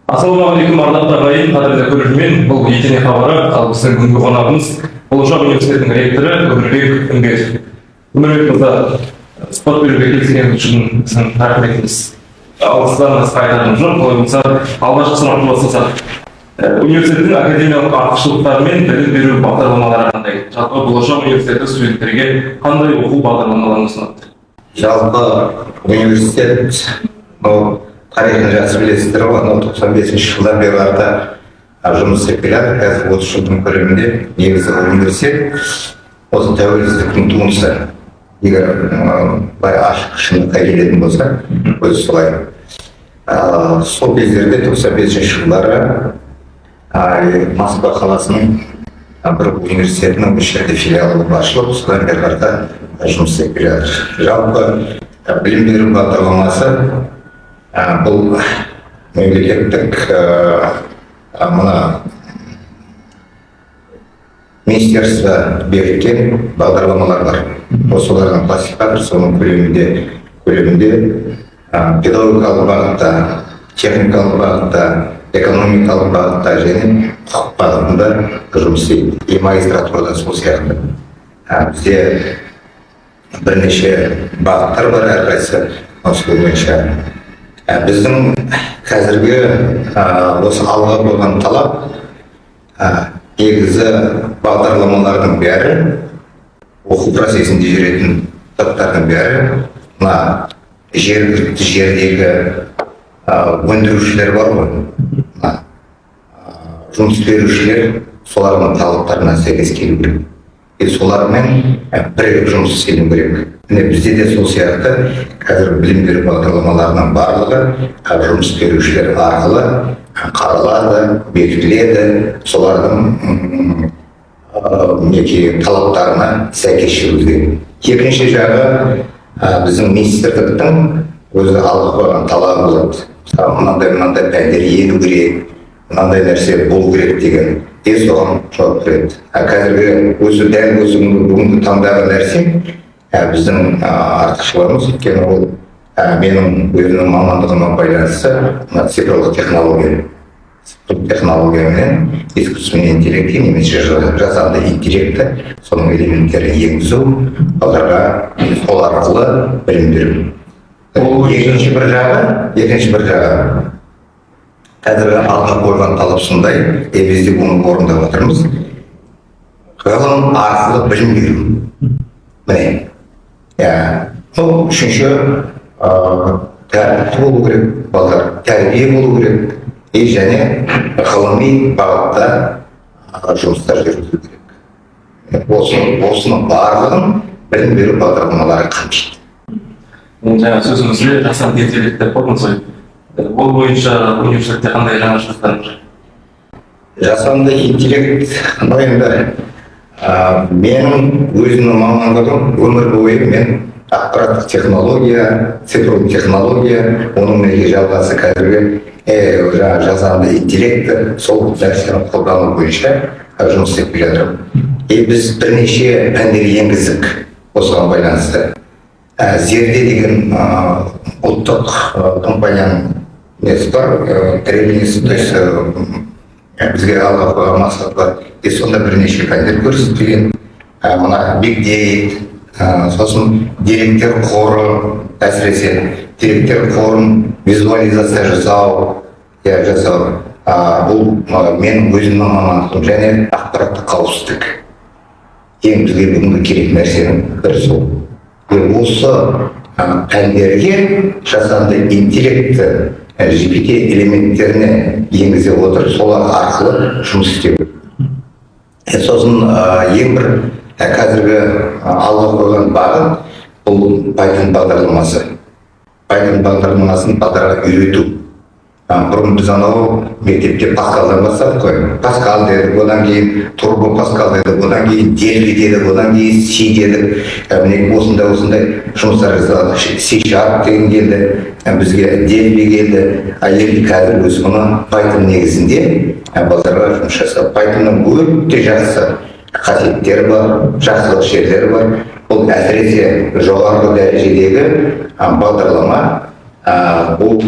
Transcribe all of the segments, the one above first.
Ассалаумағалейкум ардақты ағайын, қадірлі көрермен. Бұл етене хабары, ал біздің бүгінгі қонағымыз болашақ университетінің ректоры Өмірбек Үмбетов. Өмірбек мырза, сұхбат беруге келіскеніңіз үшін біздің рахметіміз. Алғыстарыңыз айтатыным жоқ. Олай болса, алғашқы сұрақты бастасақ, университеттің академиялық артықшылықтары мен білім беру бағдарламалары қандай? Жалпы болашақ университеті студенттерге қандай оқу бағдарламаларын ұсынады? Жалпы университет тарихын жақсы білесіздер ғой, 95 жылдан бері жұмыс істеп келеді. Қазір 30 жылдың көлемінде негізі университет осы тәуелсіздіктің туындысы. Егер былай ашық шындыққа келетін болса, өзі солай. Сол кездерде 95 жылдары Москва қаласының бір университетінің үш жерде филиалы ашылып, содан бері қарата жұмыс істеп келеді. Жалпы білім беру бағдарламасы бұл мемлекеттік министерство бекіткен бағдарламалар бар. Осылардың классификатор соның көлемінде педагогикалық бағытта, техникалық бағытта, экономикалық бағытта және құқық бағытында жұмыс істейді. И магистратурада сол сияқты. Бізде бірнеше бағыттар бар, әрқайсысы осы бойынша. Біздің қазіргі осы алға қойған талап негізі бағдарламалардың бәрі, оқу процесінде жүретін заттардың бәрі мына жергілікті жердегі өндірушілер бар ғой, жұмыс берушілер солардың талаптарына сәйкес келу керек. Солармен бірігіп жұмыс істеу керек. Бізде де сол сияқты қазір білім беру бағдарламаларының барлығы жұмыс берушілер арқылы қаралады, бекітіледі, солардың талаптарына сәйкес жүргізіледі. Екінші жағы біздің министрліктің өзі алға қойған талабы болады. Мынандай пәндер ену керек, мынандай нәрсе болу керек деген. Соған жауап береді. Қазіргі дәл осы бүгінгі таңдағы нәрсе біздің артықшылығымыз, өйткені ол менің өзімнің мамандығыма байланысты цифрлық технологиямен искусственный интеллектті немесе жасанды интеллектті соның элементтерін енгізу, оларға сол арқылы білім беру. Екінші бір жағы қазіргі алға қойған талап сондай, біз де бұны орындап отырмыз. Ғылым арқылы білім беру. Міне, үшінші тәртіпті болу керек, балалар тәрбие болу керек, және ғылыми бағытта жұмыстар жүргізу керек. Осының барлығын білім беру бағдарламалары қамтиды. Жаңа сөзіңізде жасанды интеллект деп қойдыңыз ғой. Ол бойынша университетте қандай жаңашылықтар бар? Жасанды интеллект, енді менің өзімнің мамандығым өмір бойы мен ақпараттық технология, цифрлық технология, оның неге жалғасы қазіргі жасанды интеллекті сол нәрсені қолдану бойынша жұмыс істеп келе жатырмын. Біз бірнеше пәндер енгіздік осыған байланысты. Зерде деген ұлттық компанияның несі бар, требиесі, то есть бізге алға қойған мақсат бар. Сонда бірнеше пәндер көрсетілген. Мына Big Data, сосын деректер қоры, әсіресе деректер қорын визуализация жасау. Бұл менің өзімнің мамандығым және ақпараттық қауіпсіздік. Ең бізге бүгінгі керек нәрсенің бірі сол. Осы пәндерге жасанды интеллекті GPT элементтеріне енгізе отыр, солар арқылы жұмыс істеу. Сосын ең бір қазіргі алға қойған бағыт бұл Python бағдарламасы. Python бағдарламасын балдарға үйрету. Бұрын біз анау мектепте Паскалдан бастадық қой. Паскал дедік, одан кейін Турбо Паскал дедік, одан кейін Delphi дедік, одан кейін C дедік. Осындай жұмыстар жасадық. C# деген келді, бізге Delphi келді. Енді қазір өз мұны Python негізінде балдарға жұмыс жасап. Pythonның өте жақсы қасиеттері бар, жақсылық жерлері бар. Бұл әсіресе жоғарғы дәрежедегі бағдарлама. Бұл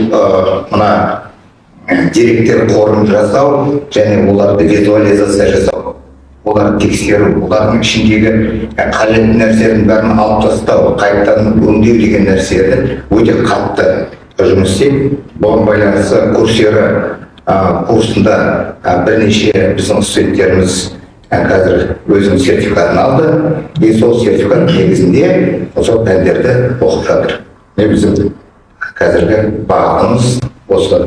мына деректер қорын жасау және оларды визуализация жасау, оларды тексеру, олардың ішіндегі қажетті нәрселердің бәрін алып тастау, қайтадан өңдеу деген нәрсені өте қатты жұмыс істейді. Бұған байланысты курсында бірнеше біздің студенттеріміз қазір өзінің сертификатын алды, и сол сертификат негізінде сол пәндерді оқып жатыр. Біздің қазіргі бағытымыз осы.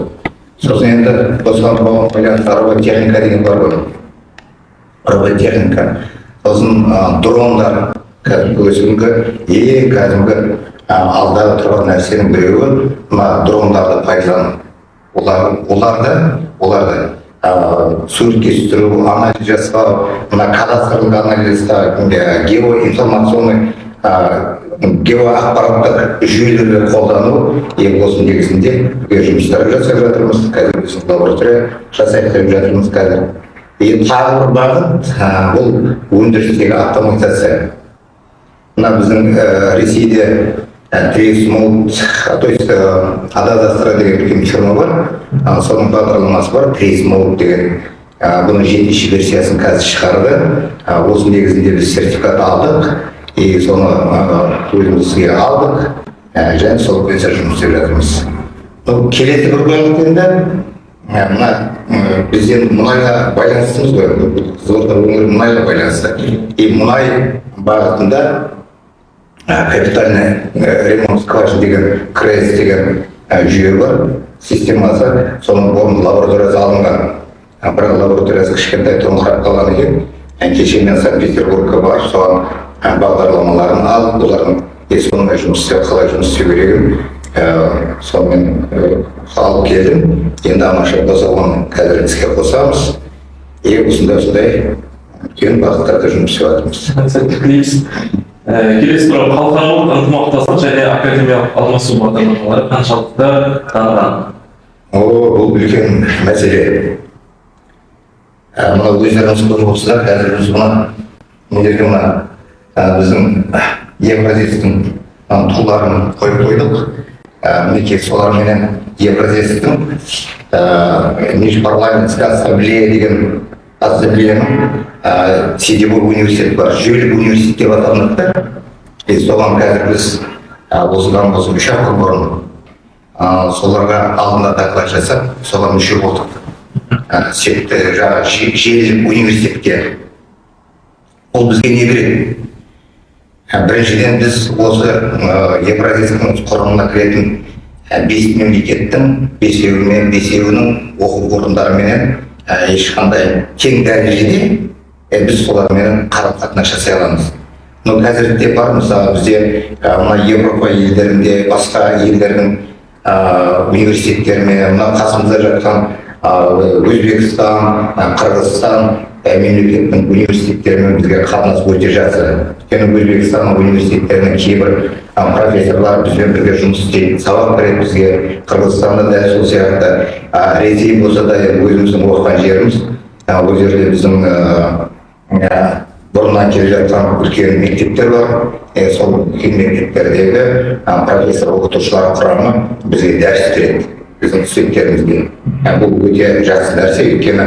Сосын енді осыған байланысты роботехника деген бар ғой. Роботехника, сосын дрондар, кәдімгі алдағы тұрған нәрсенің біреуі мына дрондарды пайдалану. Оларды суретке түсіру, анализ жасау, мына кадастрлық анализ, геоинформационный геоақпараттық жүйелерді қолдану, осы негізінде жұмыстар жасап жатырмыз, қазір біздің лаборатория жасап жатырмыз қазір. Тағы бір бағыт бұл өндірістегі автоматизация. Мына біздің Ресейде Трейсмолт, то есть Адазастра деген үлкен фирма бар, соның бағдарламасы бар, Трейсмолт деген. Бұның 7-ші версиясын қазір шығарды. Осы негізінде біз сертификат алдық, и соны өзімізге алдық, және сол бойынша жұмыс істеп жатырмыз. Келесі бір бағыт енді бізден мұнайға байланыстымыз ғой, Қызылорда өңірі мұнайға байланысты. И мұнай бағытында капитальный ремонт скважин деген КРЭС деген жүйе бар, системасы, соның орын лабораториясы алынған. Бірақ лабораториясы кішкентай тоңқырап қалған екен. Кеше мен Санкт-Петербургқа барып, соған бағдарламаларын алып, олардың сонымен қалай жұмыс істеу керегін сонымен алып келдім. Енді аманшылық болса оны қазір іске қосамыз. Осындай үлкен бағыттарда жұмыс істеп жатырмыз. Келесі туралы халықаралық ынтымақтастық және академиялық алмасу бағдарламалары қаншалықты дамыған? Бұл үлкен мәселе. Мына өздеріңіз көріп отырсыздар, қазір біз біздің Евразийскің туларын қойып қойдық. Мінекей соларменен Евразийскің межпарламентская ассамблея деген ассамблеяның Сидебург университеті бар, жүйелік университет деп аталынады. Соған қазір біз осыдан 3 апта бұрын соларға алдында доклад жасап, соған мүше болдық. Жүйелік университетке. Ол бізге не береді? Біріншіден біз осы Евразийскің құрамына кіретін 5 мемлекеттің 5-еуінің оқу орындарыменен ешқандай тең дәрежеде біз солармен қарым-қатынас жасай аламыз. Қазір де бар, мысалы бізде Европа елдерінде, басқа елдердің университеттерімен, қасымызда жатқан Өзбекстан, Қырғызстан мемлекеттің университеттерімен бізге қатынас өте жақсы. Өйткені Өзбекстан университеттерінің кейбір профессорлар бізбен бірге жұмыс істейді, сабақ береді бізге. Қырғызстанда да сол сияқты. Ресей болса да өзіміздің оқыған жеріміз, ол жерде біздің бұрыннан келе жатқан үлкен мектептер бар. Сол үлкен мектептердегі профессор оқытушылар құрамы бізге дәріс береді, біздің студенттерімізге. Бұл өте жақсы нәрсе, өйткені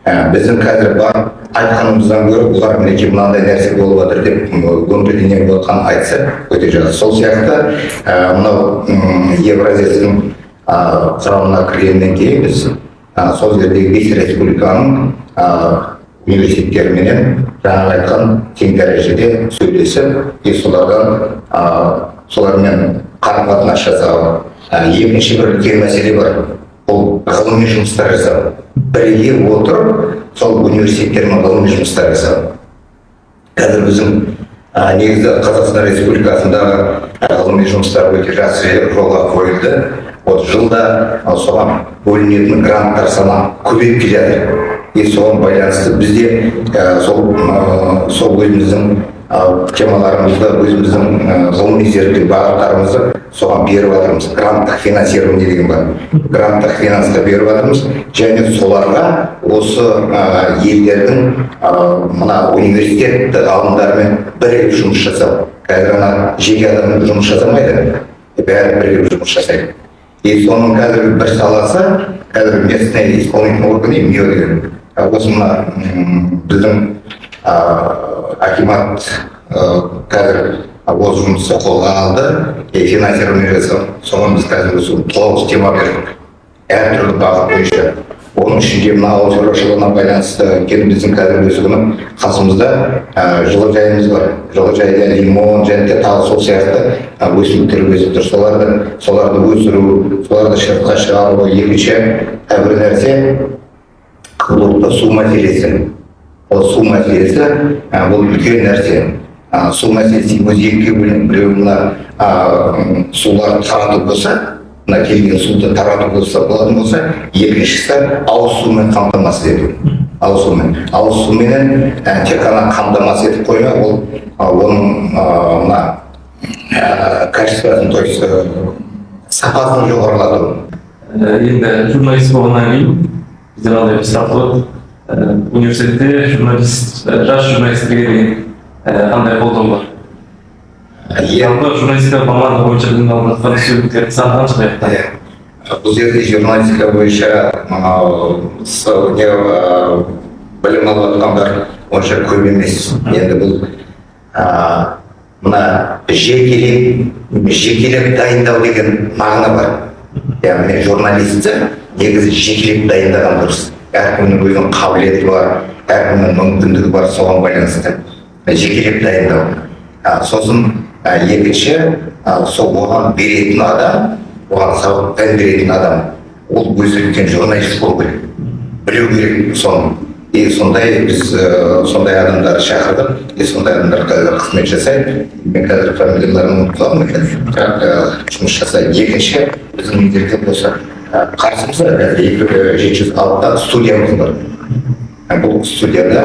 біздің қазір бар айтқанымыздан гөрі бұлар мінекей мынандай нәрсе болып жатыр деп өмірден болып жатқан айтса өте жақсы. Сол сияқты мынау Евразияның құрамына кіргеннен кейін біз сол жердегі 5 республиканың университеттеріменен жаңағы айтқан тең дәрежеде сөйлесіп, солармен қарым-қатынас жасау. Екінші бір үлкен мәселе бар, ол ғылыми жұмыстар жасау. Бірге отырып, сол университеттермен ғылыми жұмыстар жасау. Қазір біздің негізі Қазақстан Республикасындағы ғылыми жұмыстар өте жақсы жолға қойылды. Жылда соған бөлінетін гранттар саны көбейіп келе жатыр. Соған байланысты бізде сол өзіміздің темаларымызды, өзіміздің ғылыми зерттеу бағыттарымызды соған беріп жатырмыз. Гранттық финансирование деген бар. Гранттық финансқа беріп жатырмыз, және соларға осы елдердің мына университет ғалымдарымен бірігіп жұмыс жасау. Қазір жеке адамның жұмыс жасамайды, бәрі бірігіп жұмыс жасайды. Соның қазір бір саласы қазір местный исполнительный органы МИО деген осы мына біздің акимат қазір осы жұмысты қолға алды, финансирование жасап, соған біз қазір осы толық схема бердік. Әртүрлі бағыт бойынша. Оның ішінде мына ауыл шаруашылығына байланысты біздің қазір осы күні қасымызда жылыжайымыз бар. Жылыжайда лимон және де тағы сол сияқты өсімдіктер өсіп тұр. Соларды өсіру, соларды шыртқа шығару. Екінші бір нәрсе құдықты су мәселесі. Ол су мәселесі бұл үлкен нәрсе. Су мәселесі өз екіге бөлініп, біреуі мына сулар тарату болса, мына келген суды тарату болса болатын болса, екіншісі ауыз сумен қамтамасыз ету. Ауыз суменен тек қана қамтамасыз етіп қоймай, ол оның мына качествосын, то есть сапасын жоғарылату. Енді журналист болғаннан кейін бізде мынандай бір сұрақ болады. Университетте жас журналистерге деген қандай қолдау бар? Жалпы журналистика мамандығы бойынша білім алып жатқан студенттердің саны қанша? Бұл жерде журналистика бойынша білім алып жатқандар онша көп емес. Енді бұл мына жекелеп дайындау деген мағына бар. Яғни журналистті негізі жекелеп дайындаған дұрыс. Әркімнің өзінің қабілеті бар, әркімнің мүмкіндігі бар, соған байланысты жекелеп дайындау. Сосын екінші, сол оған беретін адам, оған сабақ пән беретін адам, ол өзі үлкен журналист болу керек, білу керек соны. Сондай біз сондай адамдарды шақырдық, сондай адамдар қазір қызмет жасайды. Мен қазір фамилияларын ұмытып қалдым, бірақ жұмыс жасайды. Екінші, біздің мектепте болса қарсымызда 706 студиямыз бар. Бұл студияда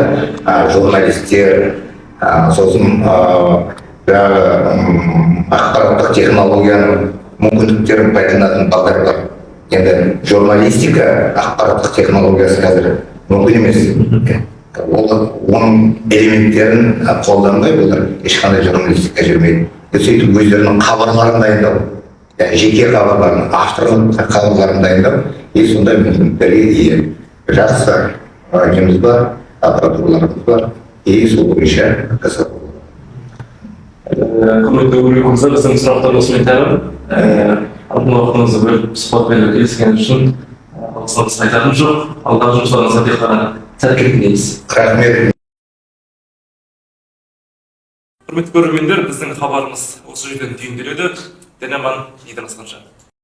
журналистер, сосын ақпараттық технологияның мүмкіндіктерін пайдаланатын балдар бар. Енді журналистика ақпараттық технологиясы қазір мүмкін емес. Оның элементтерін қолданбай олар ешқандай журналистика жүрмейді. Сөйтіп өздерінің хабарларын дайындау, жеке хабарларын, авторлық хабарларын дайындау, сондай мүмкіндіктерге ие. Жақсы неміз бар, аппаратураларымыз бар, сол бойынша жасап. Құрметті көрермендер, біздің сұрақтар осымен тәмам. Алтын уақытыңызды бөліп сұхбат беруге келіскеніңіз үшін алғысымызды айтарым жоқ. Алдағы жұмыстарыңызға тек қана сәттілік тілейміз. Рахмет. Құрметті көрермендер, біздің хабарымыз осы жерден түйінделеді. Дін аман, ниетіңіз қанша.